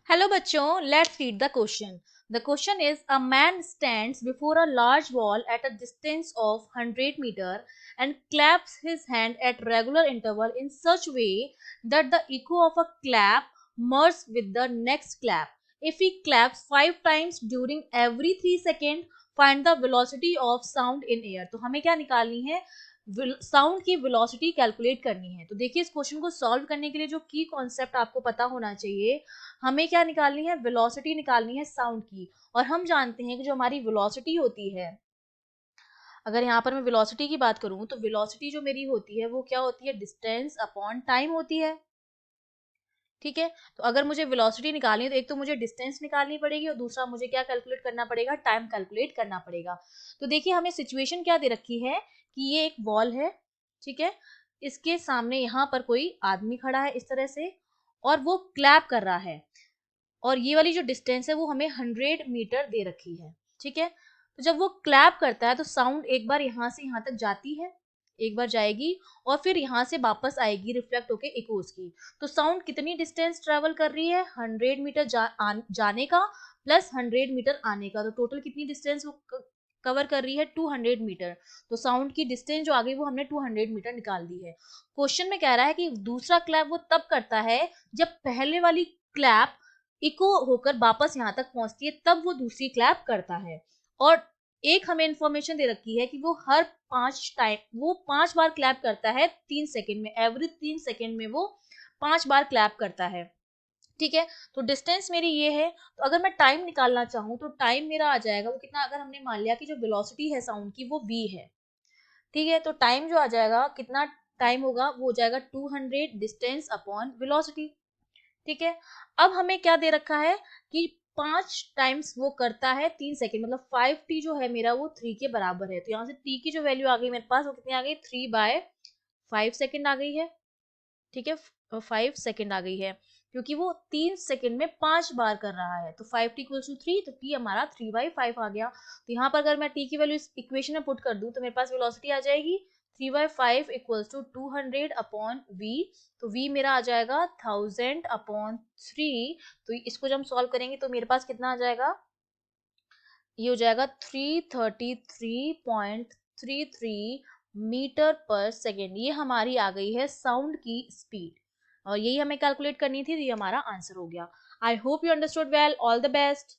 Hello बच्चों, let's read the question. The question is, a man stands before a large wall at a distance of 100 meter and claps his hand at regular interval in such way that the echo of a clap merges with the next clap. If he claps 5 times during every 3 seconds, find the velocity of sound in air. तो हमें क्या निकालनी है? Sound की velocity calculate करनी है। तो देखिए इस क्वेश्चन को सॉल्व करने के लिए जो की कॉन्सेप्ट आपको पता होना चाहिए, हमें क्या निकालनी है? वेलोसिटी निकालनी है साउंड की। और हम जानते हैं कि जो हमारी वेलोसिटी होती है, अगर यहाँ पर मैं वेलोसिटी की बात करूं तो वेलोसिटी जो मेरी होती है वो क्या होती है? डिस्टेंस अपॉन टाइम होती है। ठीक है, तो अगर मुझे वेलोसिटी निकालनी है तो एक तो मुझे डिस्टेंस निकालनी पड़ेगी और दूसरा मुझे क्या कैलकुलेट करना पड़ेगा? टाइम कैलकुलेट करना पड़ेगा। तो देखिए हमें सिचुएशन क्या दे रखी है कि ये एक वॉल है, ठीक है, इसके सामने यहाँ पर कोई आदमी खड़ा है इस तरह से, और वो क्लैप कर रहा है, और ये वाली जो डिस्टेंस है वो हमें 100 मीटर दे रखी है। ठीक है, तो जब वो क्लैप करता है तो साउंड एक बार यहाँ से यहाँ तक जाती है, एक बार जाएगी और फिर यहाँ से वापस आएगी रिफ्लेक्ट होके इकोस की। तो साउंड कितनी डिस्टेंस ट्रेवल कर रही है? 100 मीटर जाने का प्लस 100 मीटर आने का, तो टोटल कितनी डिस्टेंस वो कवर कर रही है? 200 मीटर। तो साउंड की डिस्टेंस जो आ गई वो हमने 200 मीटर निकाल दी है। क्वेश्चन में कह रहा है कि दूसरा क्लैप वो तब करता है जब पहले वाली क्लैप इको होकर वापस यहाँ तक पहुंचती है, तब वो दूसरी क्लैप करता है। और एक हमें इंफॉर्मेशन दे रखी है कि वो हर 5 बार क्लैप करता है 3 सेकेंड में, एवरी 3 सेकेंड में वो 5 बार क्लैप करता है। ठीक है, तो डिस्टेंस मेरी ये है। तो अगर मैं टाइम निकालना चाहूँ तो टाइम मेरा आ जाएगा वो कितना? अगर हमने मान लिया कि जो वेलोसिटी है साउंड की वो v है, ठीक है, तो टाइम जो आ जाएगा कितना टाइम होगा? वो हो जाएगा 200 डिस्टेंस अपॉन वेलोसिटी। ठीक है, अब हमें क्या दे रखा है कि 5 टाइम्स वो करता है 3 सेकेंड, मतलब 5t जो है मेरा वो 3 के बराबर है। तो यहाँ से t की जो वैल्यू आ गई मेरे पास वो कितनी आ गई? 3/5 सेकेंड आ गई है। ठीक है, 5 सेकेंड आ गई है, क्योंकि वो 3 सेकेंड में 5 बार कर रहा है। तो 5t = 3, तो t हमारा 3/5 आ गया। तो यहाँ पर अगर मैं t की वैल्यू इस इक्वेशन में पुट कर दूं तो मेरे पास वेलोसिटी आ जाएगी 3/5 = 200 अपॉन v। तो v मेरा आ जाएगा 1000/3। तो इसको जब हम सॉल्व करेंगे तो मेरे पास कितना आ जाएगा? ये हो जाएगा 333.33 मीटर पर सेकेंड। ये हमारी आ गई है साउंड की स्पीड, और यही हमें कैलकुलेट करनी थी, तो ये हमारा आंसर हो गया। I hope you understood well. All the best.